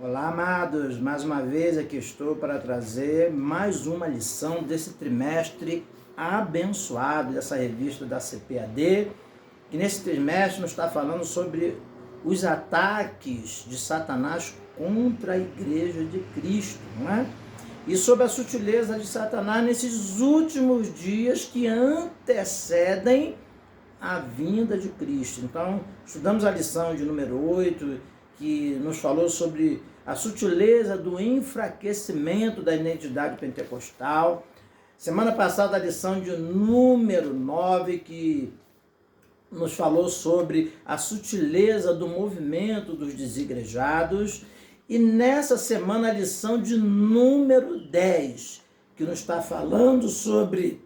Olá, amados, mais uma vez aqui estou para trazer mais uma lição desse trimestre abençoado dessa revista da CPAD, que nesse trimestre nos está falando sobre os ataques de Satanás contra a Igreja de Cristo, não é? E sobre a sutileza de Satanás nesses últimos dias que antecedem a vinda de Cristo. Então, estudamos a lição de número 8, que nos falou sobre a sutileza do enfraquecimento da identidade pentecostal. Semana passada, a lição de número 9, que nos falou sobre a sutileza do movimento dos desigrejados. E nessa semana, a lição de número 10, que nos está falando sobre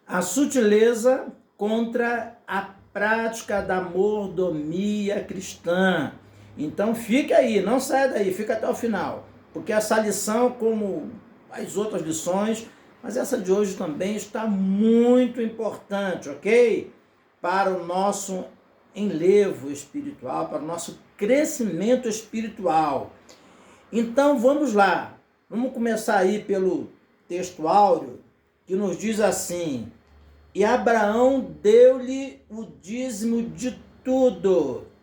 a sutileza contra a prática da mordomia cristã. Então fique aí, não saia daí, fica até o final, porque essa lição, como as outras lições, mas essa de hoje também está muito importante, ok? Para o nosso enlevo espiritual, para o nosso crescimento espiritual. Então vamos lá, vamos começar aí pelo texto áureo, que nos diz assim: e Abraão deu-lhe o dízimo de tudo.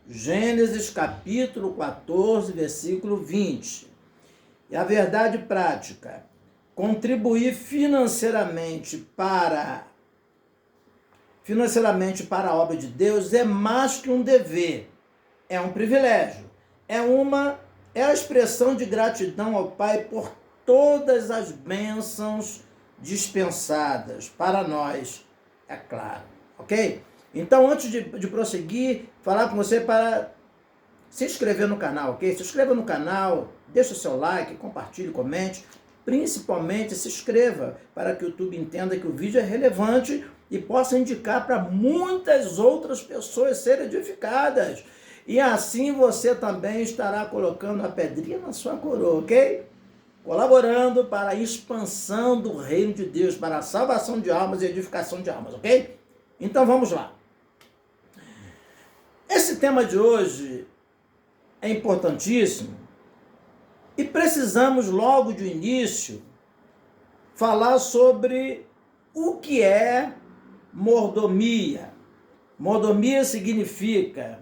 Gênesis capítulo 14, versículo 20. E a verdade prática: contribuir financeiramente para a obra de Deus é mais que um dever, é um privilégio, é a expressão de gratidão ao Pai por todas as bênçãos dispensadas para nós, é claro, ok? Então, antes de prosseguir, falar com você para se inscrever no canal, ok? Se inscreva no canal, deixa o seu like, compartilhe, comente. Principalmente, se inscreva para que o YouTube entenda que o vídeo é relevante e possa indicar para muitas outras pessoas serem edificadas. E assim você também estará colocando a pedrinha na sua coroa, ok? Colaborando para a expansão do reino de Deus, para a salvação de almas e edificação de almas, ok? Então vamos lá. Esse tema de hoje é importantíssimo e precisamos logo de início falar sobre o que é mordomia. Mordomia significa,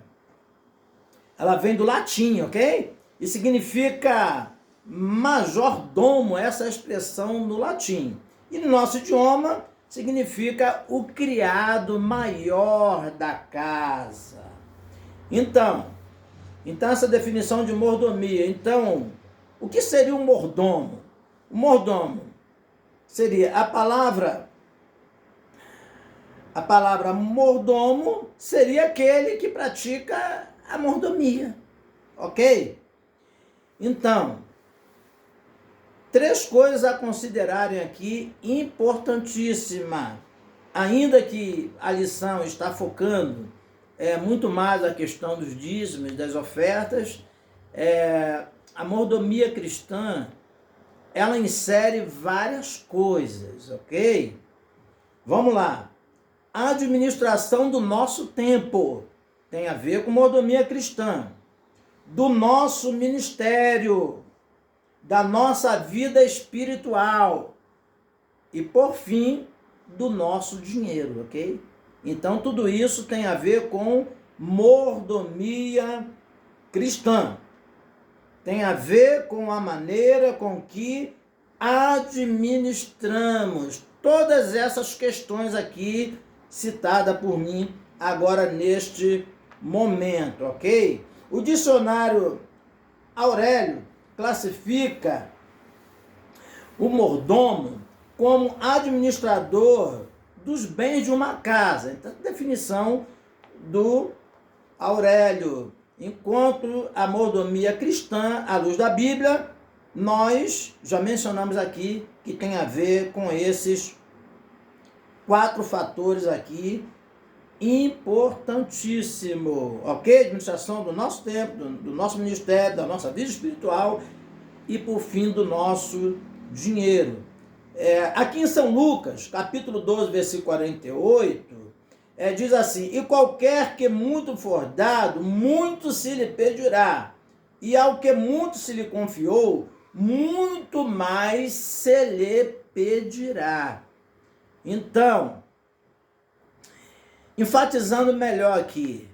ela vem do latim, ok? E significa majordomo, essa expressão no latim. E no nosso idioma significa o criado maior da casa. Então essa definição de mordomia. Então, o que seria um mordomo? O mordomo seria a palavra mordomo seria aquele que pratica a mordomia, ok? Então, três coisas a considerarem aqui importantíssima, ainda que a lição está focando muito mais a questão dos dízimos, das ofertas. A mordomia cristã, ela insere várias coisas, ok? Vamos lá. A administração do nosso tempo tem a ver com mordomia cristã, do nosso ministério, da nossa vida espiritual e, por fim, do nosso dinheiro, ok? Então, tudo isso tem a ver com mordomia cristã. Tem a ver com a maneira com que administramos todas essas questões aqui citadas por mim agora neste momento, ok? O dicionário Aurélio classifica o mordomo como administrador dos bens de uma casa. Então, a definição do Aurélio. Enquanto a mordomia cristã, à luz da Bíblia, nós já mencionamos aqui que tem a ver com esses 4 fatores aqui, importantíssimo, ok? Administração do nosso tempo, do nosso ministério, da nossa vida espiritual e, por fim, do nosso dinheiro. Aqui em São Lucas, capítulo 12, versículo 48, diz assim: e qualquer que muito for dado, muito se lhe pedirá, e ao que muito se lhe confiou, muito mais se lhe pedirá. Então, enfatizando melhor aqui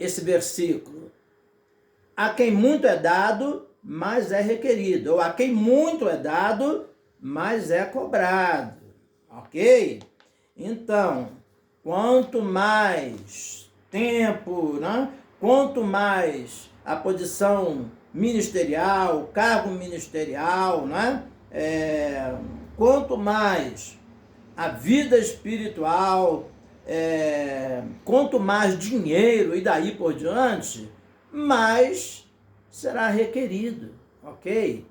esse versículo, a quem muito é dado, mais é requerido, ou a quem muito é dado, mais é cobrado, ok? Então, quanto mais tempo, né? Quanto mais a posição ministerial, cargo ministerial, né? Quanto mais a vida espiritual, quanto mais dinheiro e daí por diante, mais será requerido, ok?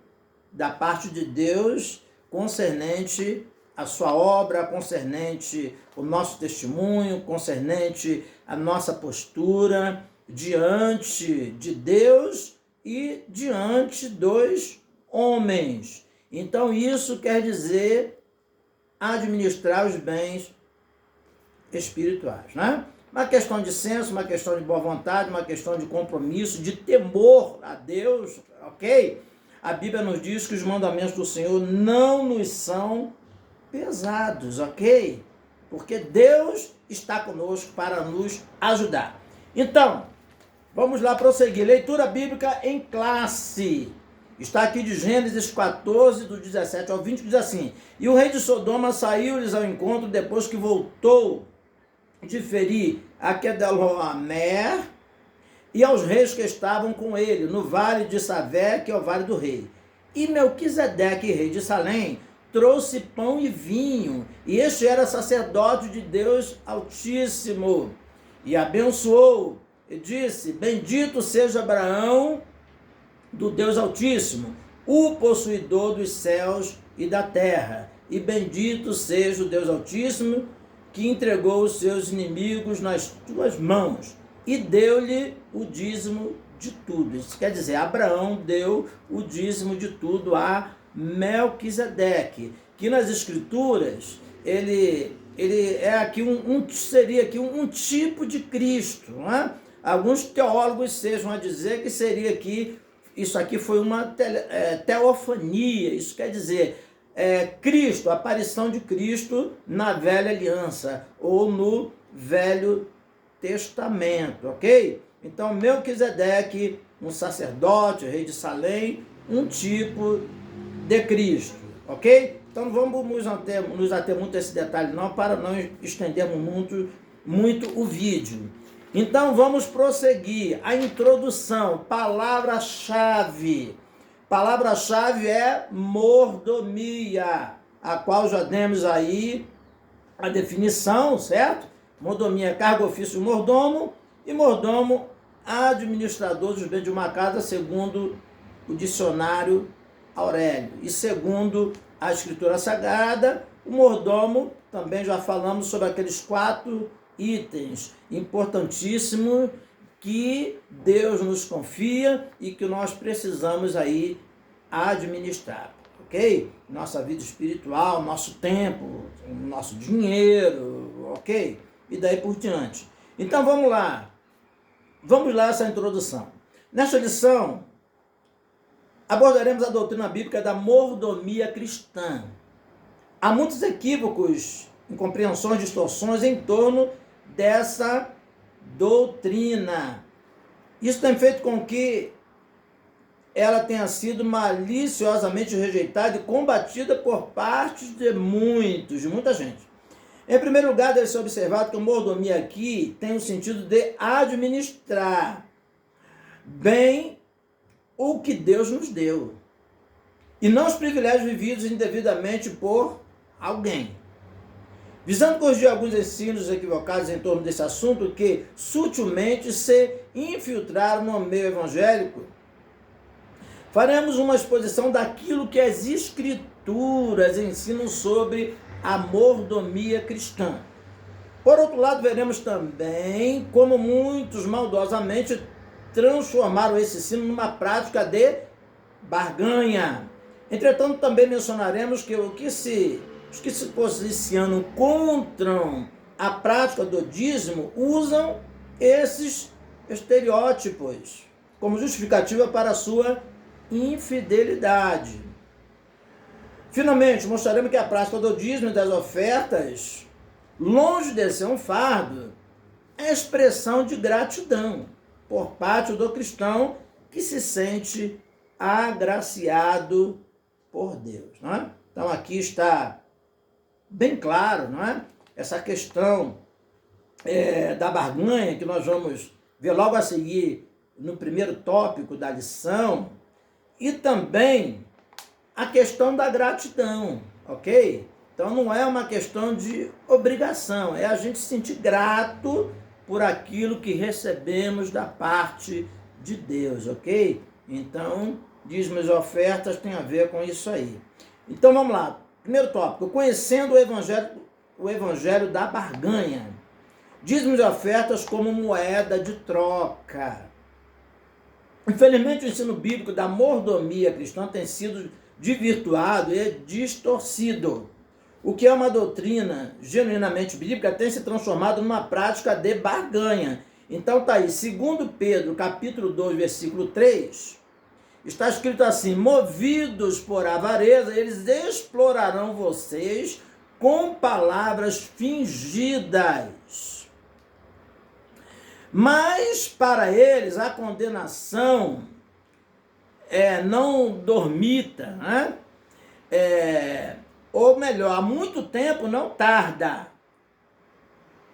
Da parte de Deus, concernente a sua obra, concernente o nosso testemunho, concernente a nossa postura diante de Deus e diante dos homens. Então isso quer dizer administrar os bens espirituais, né? Uma questão de senso, uma questão de boa vontade, uma questão de compromisso, de temor a Deus, ok? A Bíblia nos diz que os mandamentos do Senhor não nos são pesados, ok? Porque Deus está conosco para nos ajudar. Então, vamos lá prosseguir. Leitura bíblica em classe. Está aqui de Gênesis 14, do 17 ao 20, que diz assim: E o rei de Sodoma saiu-lhes ao encontro depois que voltou de ferir a Quedorlaomer e aos reis que estavam com ele, no vale de Savé, que é o vale do rei. E Melquisedeque, rei de Salém, trouxe pão e vinho, e este era sacerdote de Deus Altíssimo, e abençoou, e disse: Bendito seja Abraão, do Deus Altíssimo, o possuidor dos céus e da terra, e bendito seja o Deus Altíssimo, que entregou os seus inimigos nas tuas mãos, e deu-lhe o dízimo de tudo. Isso quer dizer, Abraão deu o dízimo de tudo a Melquisedeque, que nas Escrituras ele é aqui seria aqui um tipo de Cristo, não é? Alguns teólogos sejam a dizer que seria aqui, isso aqui foi uma teofania, isso quer dizer, Cristo, a aparição de Cristo na velha aliança, ou no Velho Testamento, ok? Então, Melquisedeque, um sacerdote, rei de Salém, um tipo de Cristo, ok? Então, não vamos nos ater muito a esse detalhe não, para não estendermos muito o vídeo. Então, vamos prosseguir. A introdução, palavra-chave. Palavra-chave é mordomia, a qual já demos aí a definição, certo? Mordomia é cargo, ofício, mordomo, e mordomo, administrador dos bens de uma casa, segundo o dicionário Aurélio. E segundo a Escritura Sagrada, o mordomo, também já falamos sobre aqueles 4 itens importantíssimos que Deus nos confia e que nós precisamos aí administrar, ok? Nossa vida espiritual, nosso tempo, nosso dinheiro, ok? E daí por diante. Então vamos lá essa introdução. Nesta lição, abordaremos a doutrina bíblica da mordomia cristã. Há muitos equívocos, incompreensões, distorções em torno dessa doutrina. Isso tem feito com que ela tenha sido maliciosamente rejeitada e combatida por parte de muita gente. Em primeiro lugar, deve ser observado que a mordomia aqui tem o sentido de administrar bem o que Deus nos deu, e não os privilégios vividos indevidamente por alguém. Visando corrigir alguns ensinos equivocados em torno desse assunto que sutilmente se infiltraram no meio evangélico, faremos uma exposição daquilo que as Escrituras ensinam sobre a mordomia cristã. Por outro lado, veremos também como muitos maldosamente transformaram esse ensino numa prática de barganha. Entretanto, também mencionaremos que os que se posicionam contra a prática do dízimo usam esses estereótipos como justificativa para a sua infidelidade. Finalmente, mostraremos que a prática do dízimo e das ofertas, longe de ser um fardo, é expressão de gratidão por parte do cristão que se sente agraciado por Deus. Não é? Então aqui está bem claro, não é? Essa questão da barganha, que nós vamos ver logo a seguir no primeiro tópico da lição, e também a questão da gratidão, ok? Então não é uma questão de obrigação, é a gente se sentir grato por aquilo que recebemos da parte de Deus, ok? Então, dízimos e ofertas tem a ver com isso aí. Então vamos lá, primeiro tópico, conhecendo o evangelho da barganha. Dízimos e ofertas como moeda de troca. Infelizmente, o ensino bíblico da mordomia cristã tem sido desvirtuado e distorcido. O que é uma doutrina genuinamente bíblica tem se transformado numa prática de barganha. Então está aí, 2 Pedro, capítulo 2, versículo 3, está escrito assim: movidos por avareza, eles explorarão vocês com palavras fingidas. Mas para eles a condenação não dormita, né? Ou melhor, há muito tempo não tarda.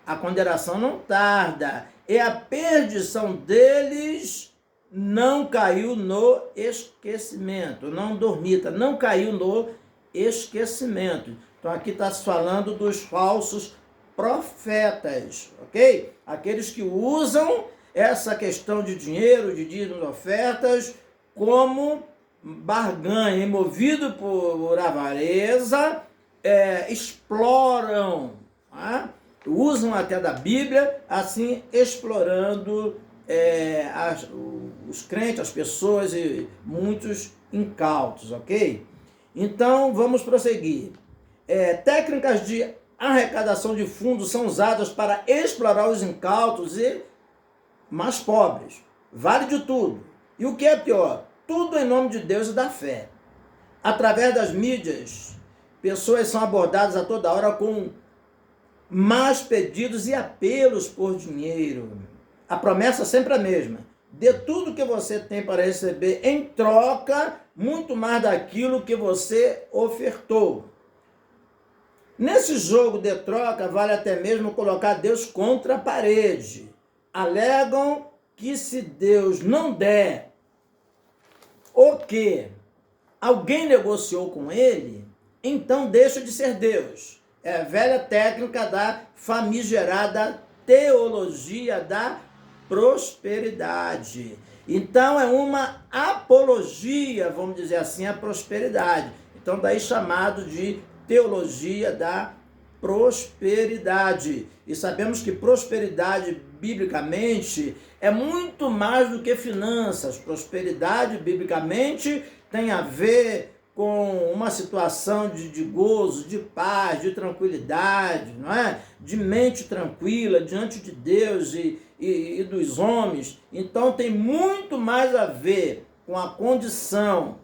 A condenação não tarda. E a perdição deles não caiu no esquecimento. Não dormita, não caiu no esquecimento. Então aqui está se falando dos falsos profetas, ok? Aqueles que usam essa questão de dinheiro, de dízimos, ofertas, como barganha, movido por avareza, exploram, tá? Usam até da Bíblia, assim, explorando os crentes, as pessoas e muitos incautos, ok? Então, vamos prosseguir. Técnicas de arrecadação de fundos são usadas para explorar os incautos e mais pobres. Vale de tudo. E o que é pior? Tudo em nome de Deus e da fé. Através das mídias, pessoas são abordadas a toda hora com mais pedidos e apelos por dinheiro. A promessa é sempre a mesma. Dê tudo que você tem para receber em troca, muito mais daquilo que você ofertou. Nesse jogo de troca, vale até mesmo colocar Deus contra a parede. Alegam que se Deus não der o que alguém negociou com ele, então deixa de ser Deus. É a velha técnica da famigerada teologia da prosperidade. Então é uma apologia, vamos dizer assim, à prosperidade. Então daí chamado de teologia da prosperidade. E sabemos que prosperidade, biblicamente, é muito mais do que finanças. Prosperidade, biblicamente, tem a ver com uma situação de gozo, de paz, de tranquilidade, não é? De mente tranquila diante de Deus e dos homens. Então tem muito mais a ver com a condição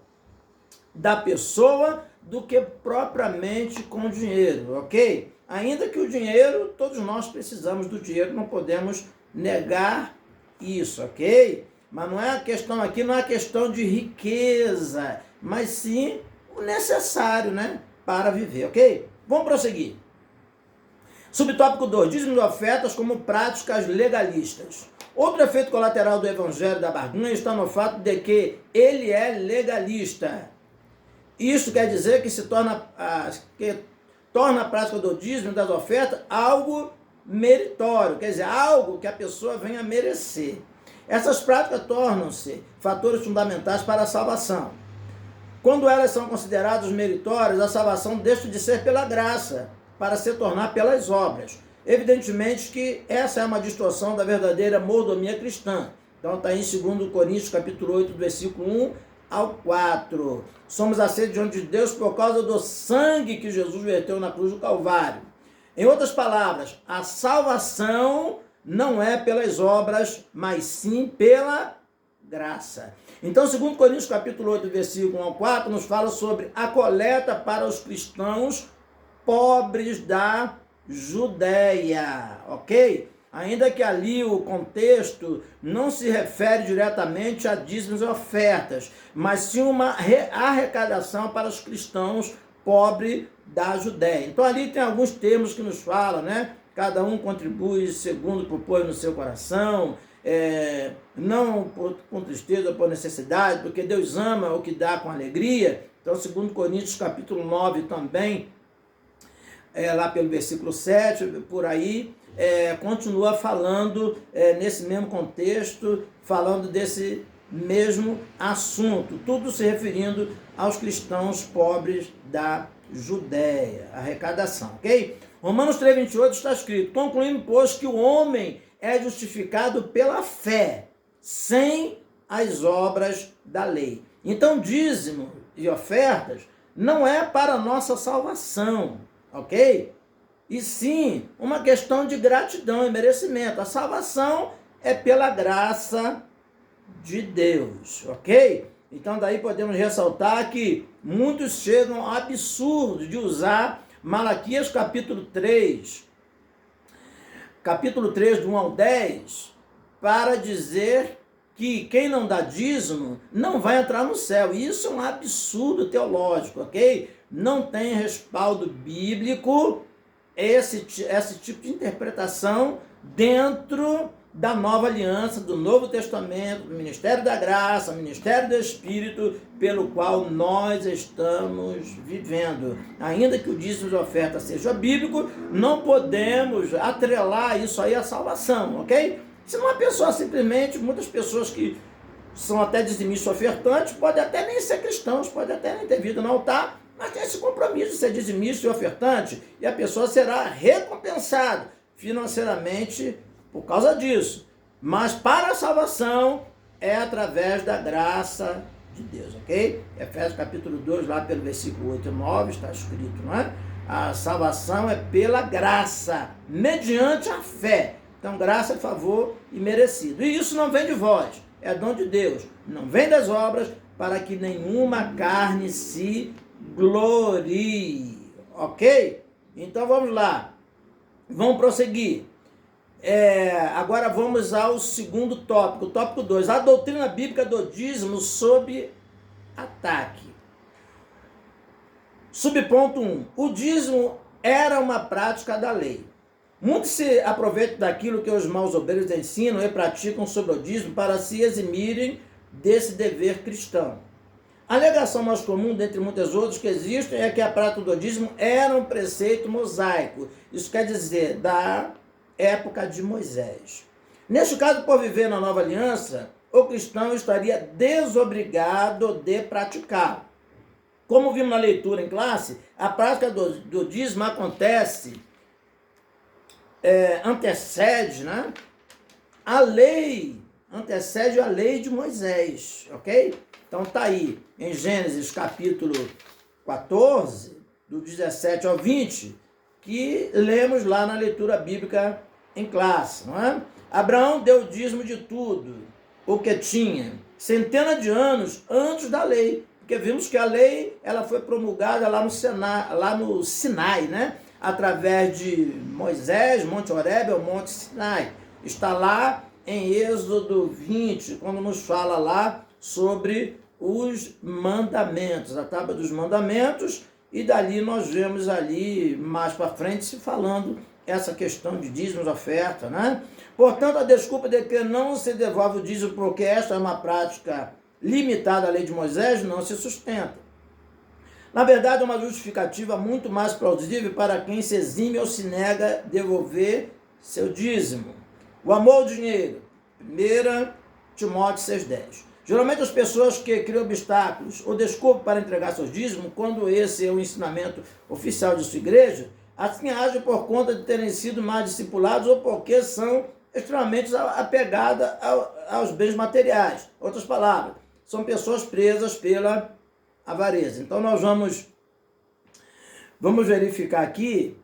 da pessoa do que propriamente com o dinheiro, ok? Ainda que o dinheiro, todos nós precisamos do dinheiro, não podemos negar isso, ok? Mas não é a questão aqui, não é a questão de riqueza, mas sim o necessário, né, para viver, ok? Vamos prosseguir. Subtópico 2, dízimos e ofertas como práticas legalistas. Outro efeito colateral do evangelho da barganha está no fato de que ele é legalista. Isso quer dizer que torna a prática do dízimo e das ofertas algo meritório, quer dizer, algo que a pessoa venha merecer. Essas práticas tornam-se fatores fundamentais para a salvação. Quando elas são consideradas meritórias, a salvação deixa de ser pela graça, para se tornar pelas obras. Evidentemente que essa é uma distorção da verdadeira mordomia cristã. Então está em 2 Coríntios, capítulo 8, versículo 1 ao 4. Somos aceitos diante de Deus por causa do sangue que Jesus verteu na cruz do Calvário. Em outras palavras, a salvação não é pelas obras, mas sim pela graça. Então, 2 Coríntios capítulo 8, versículo 1 ao 4, nos fala sobre a coleta para os cristãos pobres da Judéia, ok? Ainda que ali o contexto não se refere diretamente a dízimos e ofertas, mas sim uma arrecadação para os cristãos pobres da Judéia. Então ali tem alguns termos que nos falam, né? Cada um contribui segundo propõe no seu coração, não por tristeza ou por necessidade, porque Deus ama o que dá com alegria. Então, 2 Coríntios capítulo 9 também, lá pelo versículo 7, por aí, continua falando, nesse mesmo contexto, falando desse mesmo assunto, tudo se referindo aos cristãos pobres da Judéia, arrecadação, ok? Romanos 3,28 está escrito: concluindo, pois, que o homem é justificado pela fé, sem as obras da lei. Então, dízimo e ofertas não é para a nossa salvação, ok? E sim, uma questão de gratidão e merecimento. A salvação é pela graça de Deus, ok? Então daí podemos ressaltar que muitos chegam ao absurdo de usar Malaquias capítulo 3, do 1 ao 10, para dizer que quem não dá dízimo não vai entrar no céu. Isso é um absurdo teológico, ok? Não tem respaldo bíblico esse tipo de interpretação dentro da nova aliança, do Novo Testamento, do Ministério da Graça, Ministério do Espírito, pelo qual nós estamos vivendo. Ainda que o dízimo de oferta seja bíblico, não podemos atrelar isso aí à salvação, ok? Senão a pessoa simplesmente, muitas pessoas que são até dizimistas ofertantes, podem até nem ser cristãos, podem até nem ter vida no altar, mas tem esse compromisso de ser dizimista e ofertante, e a pessoa será recompensada financeiramente por causa disso. Mas para a salvação é através da graça de Deus, ok? Efésios capítulo 2, lá pelo versículo 8 e 9, está escrito, não é? A salvação é pela graça, mediante a fé. Então, graça é favor e merecido. E isso não vem de vós, é dom de Deus. Não vem das obras, para que nenhuma carne se glorie, ok? Então vamos lá, vamos prosseguir. Agora vamos ao segundo tópico, o tópico 2, a doutrina bíblica do dízimo sob ataque. Subponto 1, o dízimo era uma prática da lei. Muitos se aproveitam daquilo que os maus obreiros ensinam e praticam sobre o dízimo para se eximirem desse dever cristão. A alegação mais comum, dentre muitas outras que existem, é que a prática do dízimo era um preceito mosaico. Isso quer dizer, da época de Moisés. Neste caso, por viver na nova aliança, o cristão estaria desobrigado de praticar. Como vimos na leitura em classe, a prática do dízimo acontece, antecede, né? A lei, antecede a lei de Moisés, ok? Então está aí, em Gênesis capítulo 14, do 17 ao 20, que lemos lá na leitura bíblica em classe, não é? Abraão deu o dízimo de tudo o que tinha, centenas de anos antes da lei, porque vimos que a lei ela foi promulgada lá no Sinai, né? Através de Moisés, Monte Horebe, o Monte Sinai. Está lá em Êxodo 20, quando nos fala lá sobre os mandamentos, a tábua dos mandamentos, e dali nós vemos ali mais para frente se falando essa questão de dízimos, oferta, né? Portanto, a desculpa de que não se devolve o dízimo porque esta é uma prática limitada à lei de Moisés não se sustenta. Na verdade, é uma justificativa muito mais plausível para quem se exime ou se nega a devolver seu dízimo. O amor ao dinheiro, 1 Timóteo 6,10. Geralmente as pessoas que criam obstáculos ou desculpas para entregar seus dízimos, quando esse é o ensinamento oficial de sua igreja, assim agem por conta de terem sido mais discipulados ou porque são extremamente apegadas aos bens materiais. Outras palavras, são pessoas presas pela avareza. Então nós vamos verificar aqui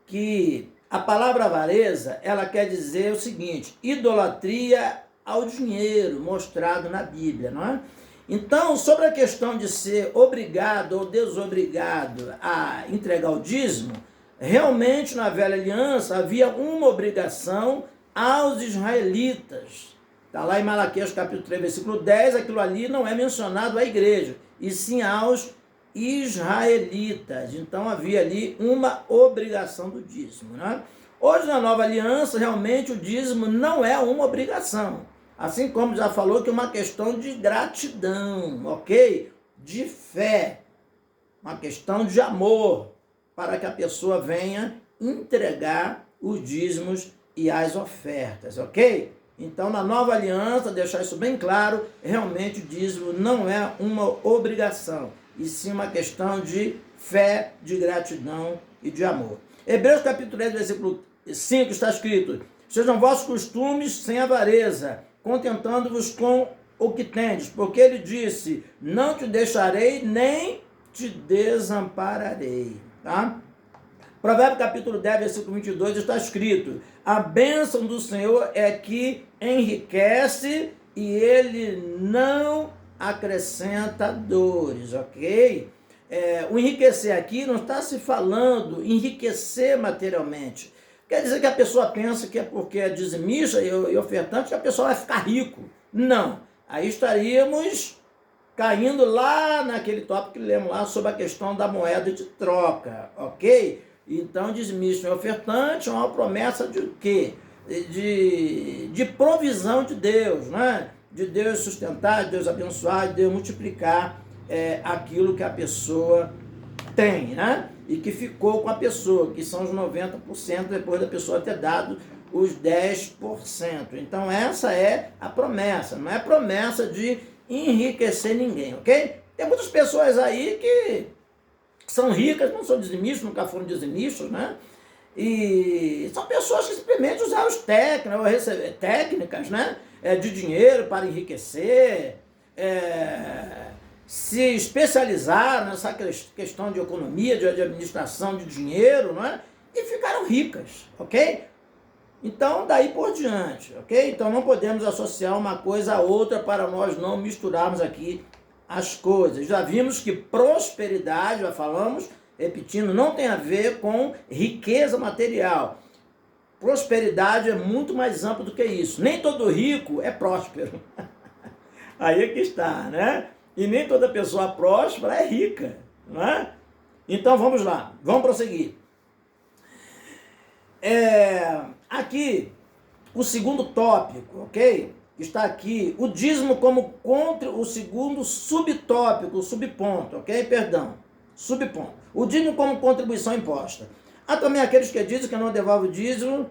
que a palavra avareza, ela quer dizer o seguinte: idolatria ao dinheiro mostrado na Bíblia, não é? Então, sobre a questão de ser obrigado ou desobrigado a entregar o dízimo, realmente na velha aliança havia uma obrigação aos israelitas. Está lá em Malaquias capítulo 3, versículo 10, aquilo ali não é mencionado à igreja, e sim aos israelitas. Então havia ali uma obrigação do dízimo, né? Hoje na nova aliança, realmente o dízimo não é uma obrigação. Assim como já falou que é uma questão de gratidão, ok? De fé, uma questão de amor, para que a pessoa venha entregar os dízimos e as ofertas, ok? Então, na nova aliança, deixar isso bem claro, realmente o dízimo não é uma obrigação, e sim uma questão de fé, de gratidão e de amor. Hebreus capítulo 10, versículo 5 está escrito: sejam vossos costumes sem avareza, contentando-vos com o que tendes, porque ele disse, não te deixarei nem te desampararei. Tá? Provérbio capítulo 10, versículo 22 está escrito: a bênção do Senhor é que enriquece e ele não acrescenta dores, ok? O enriquecer aqui não está se falando enriquecer materialmente. Quer dizer que a pessoa pensa que é porque é dizimista e ofertante que a pessoa vai ficar rico. Não. Aí estaríamos caindo lá naquele tópico que lemos lá sobre a questão da moeda de troca, ok? Então, dizimista e ofertante é uma promessa de quê? De provisão de Deus, né? De Deus sustentar, de Deus abençoar, de Deus multiplicar aquilo que a pessoa tem, né? E que ficou com a pessoa, que são os 90% depois da pessoa ter dado os 10%. Então essa é a promessa, não é promessa de enriquecer ninguém, ok? Tem muitas pessoas aí que são ricas, não são dizimistas, nunca foram dizimistas, né? E são pessoas que simplesmente usaram técnicas, né? De dinheiro para enriquecer, se especializaram nessa questão de economia, de administração de dinheiro, não é? E ficaram ricas, ok? Então, daí por diante, ok? Então, não podemos associar uma coisa a outra para nós não misturarmos aqui as coisas. Já vimos que prosperidade, já falamos, repetindo, não tem a ver com riqueza material. Prosperidade é muito mais amplo do que isso. Nem todo rico é próspero. Aí é que está, né? E nem toda pessoa próspera é rica, não é? Então vamos lá, vamos prosseguir. Aqui, o segundo tópico, ok? Está aqui, o dízimo como contra o segundo subtópico, subponto, ok? Perdão, subponto. O dízimo como contribuição imposta. Há também aqueles que dizem que não devolvem o dízimo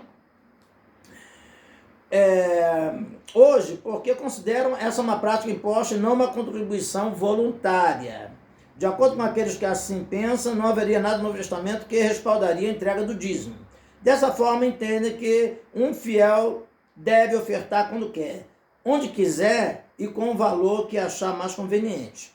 hoje, porque consideram essa uma prática imposta e não uma contribuição voluntária. De acordo com aqueles que assim pensam, não haveria nada no Novo Testamento que respaldaria a entrega do dízimo. Dessa forma, entendem que um fiel deve ofertar quando quer, onde quiser e com o valor que achar mais conveniente.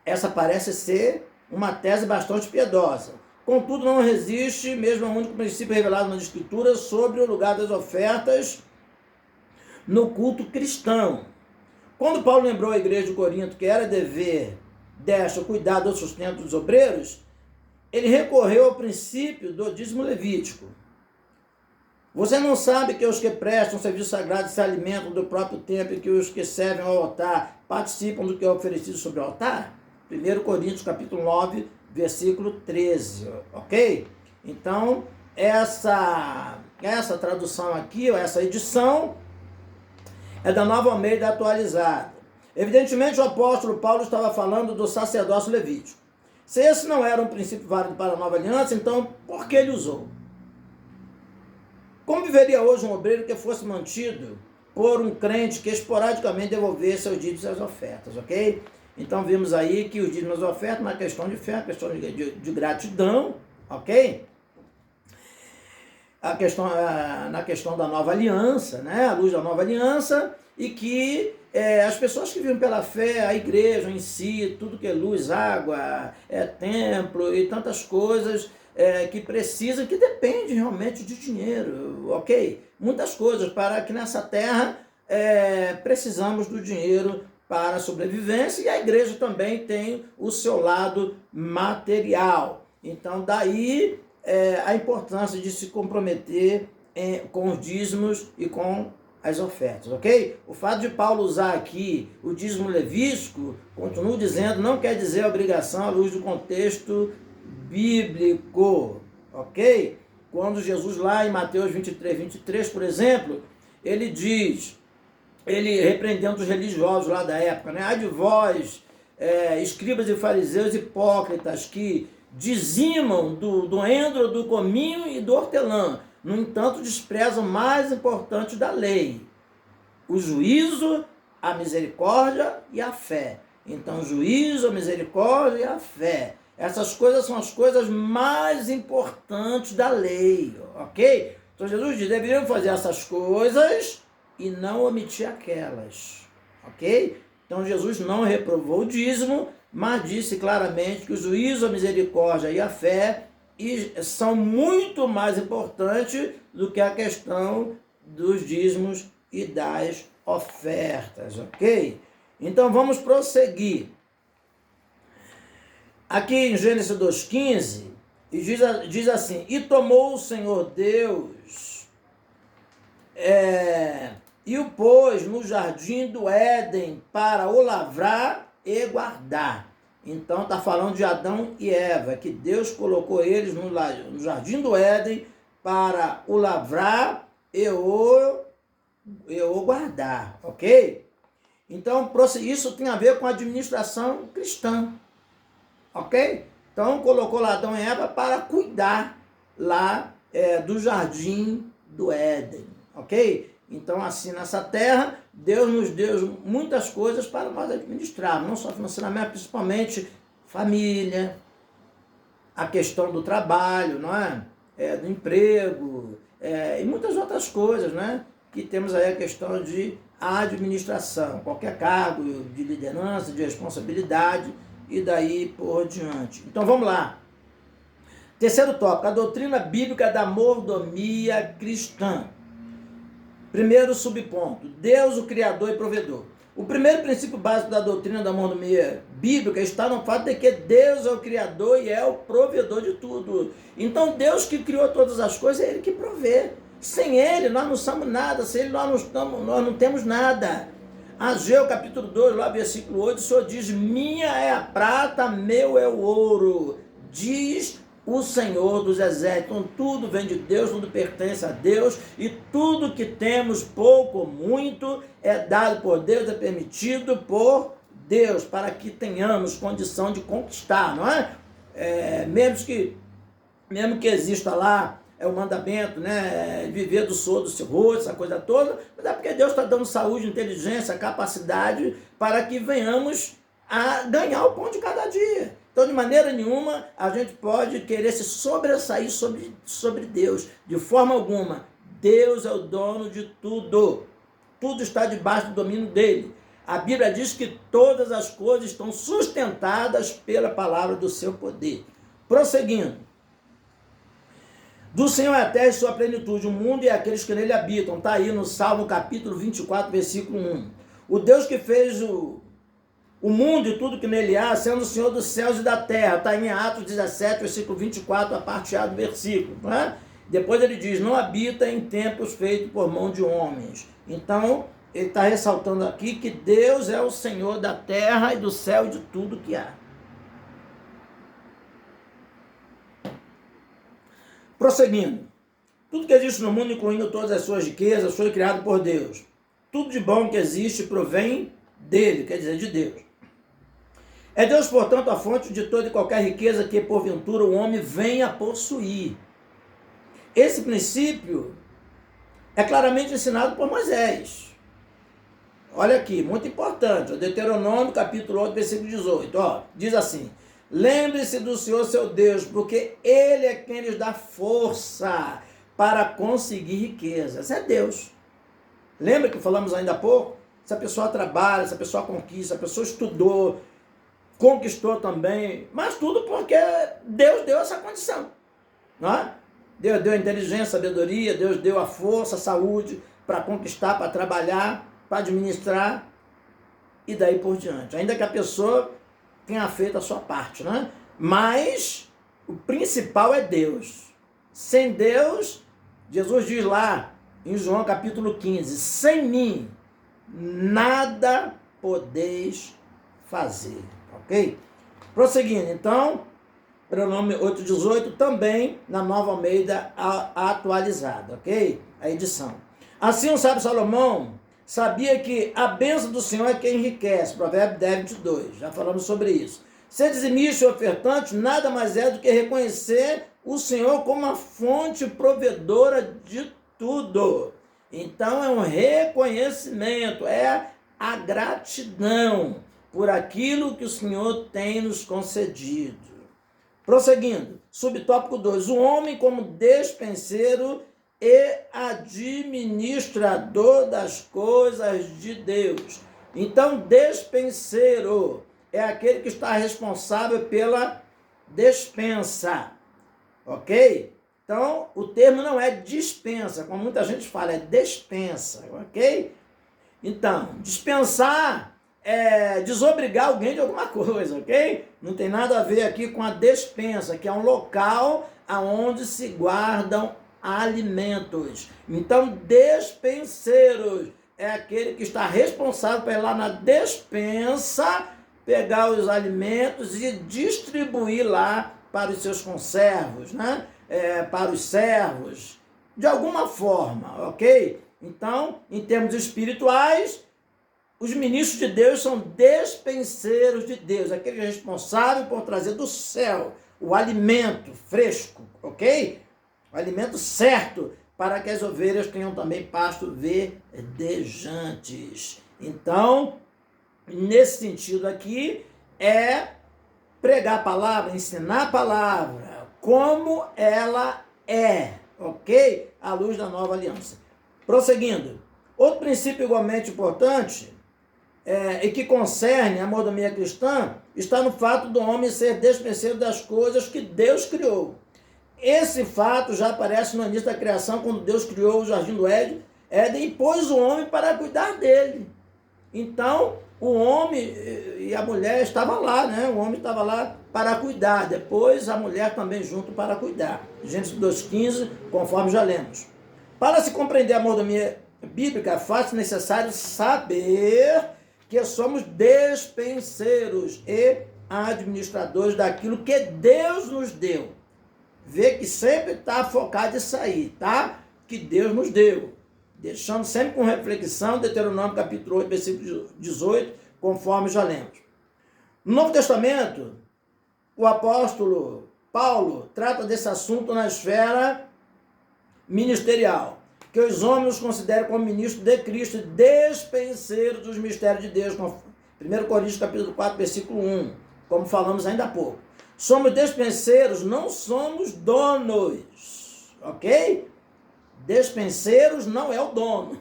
Essa parece ser uma tese bastante piedosa. Contudo, não resiste mesmo ao único princípio revelado nas Escrituras sobre o lugar das ofertas no culto cristão. Quando Paulo lembrou à igreja de Corinto que era dever desta cuidar do sustento dos obreiros, ele recorreu ao princípio do dízimo levítico. Você não sabe que os que prestam serviço sagrado se alimentam do próprio templo e que os que servem ao altar participam do que é oferecido sobre o altar? 1 Coríntios capítulo 9, versículo 13, ok? Então, essa tradução aqui, ou essa edição, é da Nova Almeida atualizada. Evidentemente, o apóstolo Paulo estava falando do sacerdócio levítico. Se esse não era um princípio válido para a nova aliança, então por que ele usou? Como viveria hoje um obreiro que fosse mantido por um crente que esporadicamente devolvesse seus dízimos e as ofertas, ok? Então vimos aí que os dízimos e as ofertas, uma questão de fé, uma questão de gratidão, ok? Na questão da nova aliança, né? A luz da nova aliança, e que as pessoas que vivem pela fé, a igreja em si, tudo que é luz, água, templo e tantas coisas que precisam, que depende realmente de dinheiro, ok? Muitas coisas para que nessa terra precisamos do dinheiro para a sobrevivência, e a igreja também tem o seu lado material. Então, daí a importância de se comprometer com os dízimos e com as ofertas, ok? O fato de Paulo usar aqui o dízimo levítico, continuo dizendo, não quer dizer obrigação à luz do contexto bíblico, ok? Quando Jesus lá em Mateus 23, por exemplo, ele diz, ele repreendendo os religiosos lá da época, né? Ai de vós, escribas e fariseus hipócritas, que dizimam do endro, do cominho e do hortelã, no entanto desprezam o mais importante da lei, o juízo, a misericórdia e a fé. Então, o juízo, a misericórdia e a fé. Essas coisas são as coisas mais importantes da lei, ok? Então, Jesus diz, deveriam fazer essas coisas e não omitir aquelas, ok? Então, Jesus não reprovou o dízimo, mas disse claramente que o juízo, a misericórdia e a fé são muito mais importantes do que a questão dos dízimos e das ofertas, ok? Então vamos prosseguir. Aqui em Gênesis 2,15, diz assim, e tomou o Senhor Deus e o pôs no jardim do Éden para o lavrar e guardar. Então está falando de Adão e Eva, que Deus colocou eles no jardim do Éden para o lavrar e o guardar, ok? Então isso tem a ver com a administração cristã, ok? Então colocou lá Adão e Eva para cuidar lá do jardim do Éden, ok? Então, assim, nessa terra, Deus nos deu muitas coisas para nós administrar, não só financeiramente, principalmente família, a questão do trabalho, não é? Do emprego, e muitas outras coisas, né? Que temos aí a questão de administração, qualquer cargo de liderança, de responsabilidade e daí por diante. Então, vamos lá. Terceiro tópico, a doutrina bíblica da mordomia cristã. Primeiro subponto, Deus, o Criador e Provedor. O primeiro princípio básico da doutrina da mordomia bíblica está no fato de que Deus é o Criador e é o provedor de tudo. Então, Deus que criou todas as coisas, é Ele que provê. Sem Ele, nós não somos nada. Sem Ele, nós não temos nada. Ageu, capítulo 2, lá, versículo 8, o Senhor diz, minha é a prata, meu é o ouro. Diz o Senhor dos Exércitos. Então, tudo vem de Deus, tudo pertence a Deus, e tudo que temos, pouco ou muito, é dado por Deus, é permitido por Deus, para que tenhamos condição de conquistar, não é? Mesmo que exista lá o mandamento, né, viver do suor do seu rosto, essa coisa toda, mas é porque Deus está dando saúde, inteligência, capacidade, para que venhamos a ganhar o pão de cada dia. Então, de maneira nenhuma, a gente pode querer se sobressair sobre Deus. De forma alguma. Deus é o dono de tudo. Tudo está debaixo do domínio dele. A Bíblia diz que todas as coisas estão sustentadas pela palavra do seu poder. Prosseguindo. Do Senhor é a terra e sua plenitude, o mundo e aqueles que nele habitam. Está aí no Salmo capítulo 24, versículo 1. O Deus que fez o mundo e tudo que nele há, sendo o Senhor dos céus e da terra. Está em Atos 17, versículo 24, a parte A do versículo. Não é? Depois ele diz, não habita em templos feitos por mão de homens. Então, ele está ressaltando aqui que Deus é o Senhor da terra e do céu e de tudo que há. Prosseguindo. Tudo que existe no mundo, incluindo todas as suas riquezas, foi criado por Deus. Tudo de bom que existe provém dele, quer dizer, de Deus. É Deus, portanto, a fonte de toda e qualquer riqueza que, porventura, o homem venha a possuir. Esse princípio é claramente ensinado por Moisés. Olha aqui, muito importante. Deuteronômio, capítulo 8, versículo 18. Diz assim, lembre-se do Senhor, seu Deus, porque Ele é quem lhes dá força para conseguir riquezas. É Deus. Lembra que falamos ainda há pouco? Se a pessoa trabalha, se a pessoa conquista, se a pessoa estudou, conquistou também, mas tudo porque Deus deu essa condição, não é? Deus deu a inteligência, a sabedoria, Deus deu a força, a saúde para conquistar, para trabalhar, para administrar e daí por diante. Ainda que a pessoa tenha feito a sua parte, né? Mas o principal é Deus. Sem Deus, Jesus diz lá em João capítulo 15, sem mim nada podeis fazer, ok? Prosseguindo, então, pronome 818 também na Nova Almeida atualizada, ok? A edição. Assim o sábio Salomão sabia que a bênção do Senhor é quem enriquece, Provérbio 10, 22, já falamos sobre isso. Ser dizimista e ofertante nada mais é do que reconhecer o Senhor como a fonte provedora de tudo. Então é um reconhecimento, é a gratidão por aquilo que o Senhor tem nos concedido. Prosseguindo, subtópico 2, o homem como despenseiro e administrador das coisas de Deus. Então, despenseiro é aquele que está responsável pela despensa, ok? Então, o termo não é dispensa, como muita gente fala, é despensa, ok? Então, dispensar é desobrigar alguém de alguma coisa, ok? Não tem nada a ver aqui com a despensa, que é um local onde se guardam alimentos. Então, despenseiros é aquele que está responsável por ir lá na despensa, pegar os alimentos e distribuir lá para os seus conservos, né? Para os servos, de alguma forma, ok? Então, em termos espirituais, os ministros de Deus são despenseiros de Deus, aquele responsável por trazer do céu o alimento fresco, ok? O alimento certo para que as ovelhas tenham também pasto verdejantes. Então, nesse sentido aqui, é pregar a palavra, ensinar a palavra, como ela é, ok? À luz da nova aliança. Prosseguindo, outro princípio igualmente importante e que concerne a mordomia cristã está no fato do homem ser despenseiro das coisas que Deus criou. Esse fato já aparece no início da criação, quando Deus criou o jardim do Éden e pôs o homem para cuidar dele. Então, o homem e a mulher estavam lá, né? O homem estava lá para cuidar, depois a mulher também junto para cuidar. Gênesis 2,15, conforme já lemos. Para se compreender a mordomia bíblica, faz-se necessário saber que somos despenseiros e administradores daquilo que Deus nos deu. Vê que sempre está focado nisso aí, tá? Que Deus nos deu. Deixando sempre com reflexão, Deuteronômio capítulo 8, versículo 18, conforme já lemos. No Novo Testamento, o apóstolo Paulo trata desse assunto na esfera ministerial, que os homens consideram como ministros de Cristo, despenseiros dos mistérios de Deus, 1 Coríntios capítulo 4, versículo 1, como falamos ainda há pouco. Somos despenseiros, não somos donos, ok? Despenseiros não é o dono,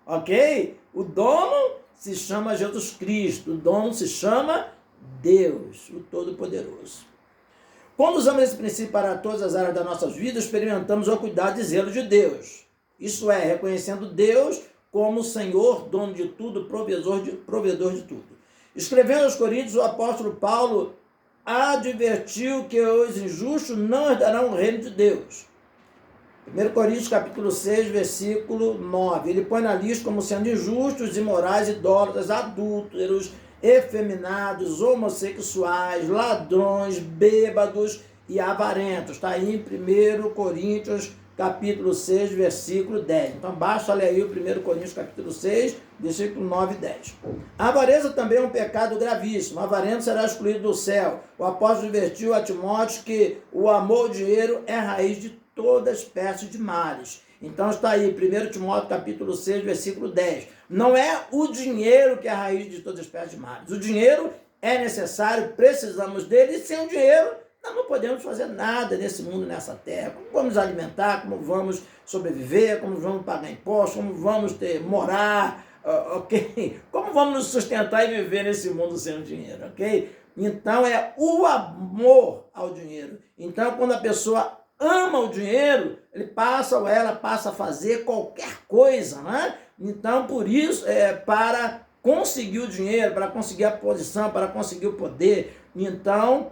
ok? O dono se chama Jesus Cristo, o dono se chama Deus, o Todo-Poderoso. Quando usamos esse princípio para todas as áreas das nossas vidas, experimentamos o cuidado e zelo de Deus. Isso é, reconhecendo Deus como Senhor, dono de tudo, provedor de tudo. Escrevendo aos Coríntios, o apóstolo Paulo advertiu que os injustos não herdarão o reino de Deus. 1 Coríntios capítulo 6, versículo 9. Ele põe na lista como sendo injustos, imorais, idólatras, adúlteros, efeminados, homossexuais, ladrões, bêbados e avarentos. Está aí em 1 Coríntios capítulo 6, versículo 10. Então basta ler aí o 1 Coríntios capítulo 6, versículo 9 e 10. A avareza também é um pecado gravíssimo. O avarento será excluído do céu. O apóstolo advertiu a Timóteo que o amor ao dinheiro é a raiz de toda espécie de males. Então está aí, 1 Timóteo capítulo 6, versículo 10. Não é o dinheiro que é a raiz de toda espécie de males. O dinheiro é necessário, precisamos dele, e sem o dinheiro nós não podemos fazer nada nesse mundo, nessa terra. Como vamos alimentar, como vamos sobreviver, como vamos pagar impostos, como vamos morar, ok? Como vamos nos sustentar e viver nesse mundo sem o dinheiro, ok? Então é o amor ao dinheiro. Então quando a pessoa ama o dinheiro, ele passa ou ela passa a fazer qualquer coisa, né? Então, por isso, para conseguir o dinheiro, para conseguir a posição, para conseguir o poder. Então,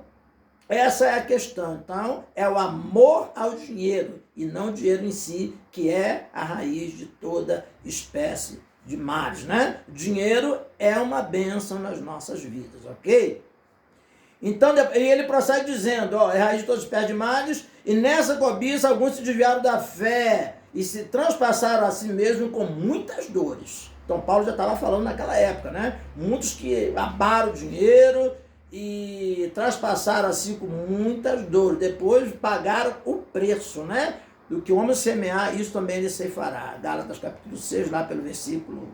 essa é a questão. Então, é o amor ao dinheiro e não o dinheiro em si, que é a raiz de toda espécie de males, né? Dinheiro é uma bênção nas nossas vidas, ok? Então, ele prossegue dizendo, é a raiz de toda espécie de males, e nessa cobiça alguns se desviaram da fé e se transpassaram a si mesmos com muitas dores. Então, Paulo já estava falando naquela época, né? Muitos que abaram o dinheiro e traspassaram assim com muitas dores. Depois pagaram o preço, né? Do que o homem semear, isso também ele ceifará. Gálatas capítulo 6, lá pelo versículo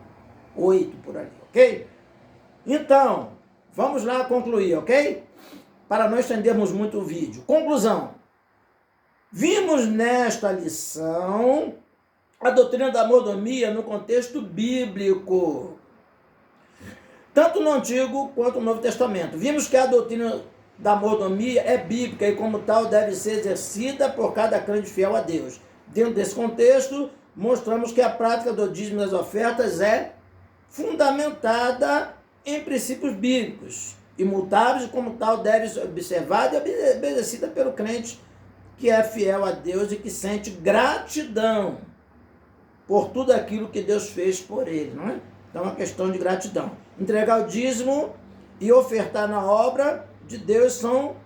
8, por ali, ok? Então, vamos lá concluir, ok? Para não estendermos muito o vídeo. Conclusão. Vimos nesta lição a doutrina da mordomia no contexto bíblico, tanto no Antigo quanto no Novo Testamento. Vimos que a doutrina da mordomia é bíblica e, como tal, deve ser exercida por cada crente fiel a Deus. Dentro desse contexto, mostramos que a prática do dízimo das ofertas é fundamentada em princípios bíblicos, imutáveis, e, como tal, deve ser observada e obedecida pelo crente que é fiel a Deus e que sente gratidão por tudo aquilo que Deus fez por ele, não é? Então, é uma questão de gratidão. Entregar o dízimo e ofertar na obra de Deus são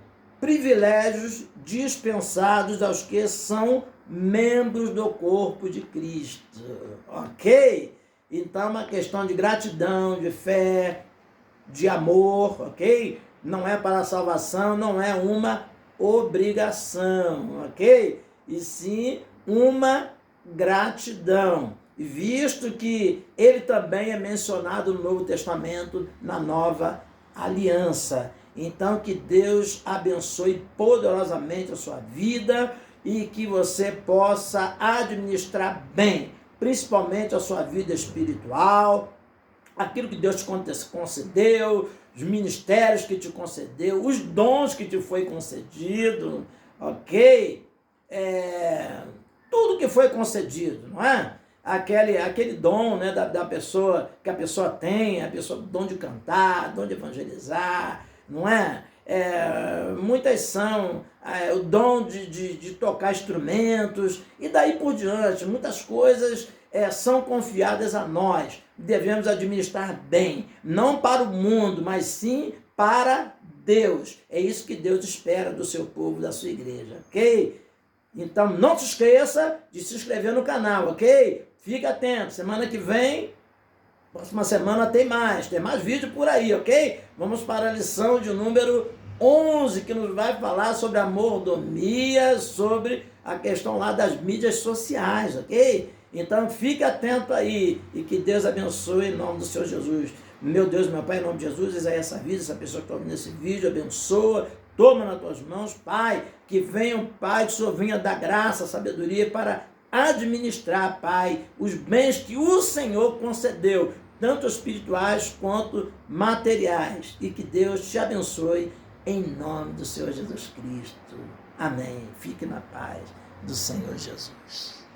privilégios dispensados aos que são membros do corpo de Cristo, ok? Então, é uma questão de gratidão, de fé, de amor, ok? Não é para a salvação, não é uma obrigação, ok? E sim uma gratidão, visto que ele também é mencionado no Novo Testamento, na Nova Aliança. Então, que Deus abençoe poderosamente a sua vida e que você possa administrar bem, principalmente a sua vida espiritual, aquilo que Deus te concedeu, os ministérios que te concedeu, os dons que te foi concedido, ok? Tudo que foi concedido, não é? Aquele dom, né, da pessoa, que a pessoa tem, dom de cantar, dom de evangelizar, não é? Muitas são o dom de tocar instrumentos e daí por diante. Muitas coisas são confiadas a nós. Devemos administrar bem, não para o mundo, mas sim para Deus. É isso que Deus espera do seu povo, da sua igreja, ok? Então, não se esqueça de se inscrever no canal, ok? Fique atento, semana que vem, próxima semana tem mais vídeo por aí, ok? Vamos para a lição de número 11, que nos vai falar sobre a mordomia, sobre a questão lá das mídias sociais, ok? Então, fique atento aí e que Deus abençoe em nome do Senhor Jesus. Meu Deus, meu Pai, em nome de Jesus, eis aí essa vida, essa pessoa que está ouvindo esse vídeo, abençoa, toma nas tuas mãos, Pai, que venha, Pai, que o Senhor venha dar graça, sabedoria para administrar, Pai, os bens que o Senhor concedeu, tanto espirituais quanto materiais, e que Deus te abençoe em nome do Senhor Jesus Cristo. Amém. Fique na paz do Senhor Jesus.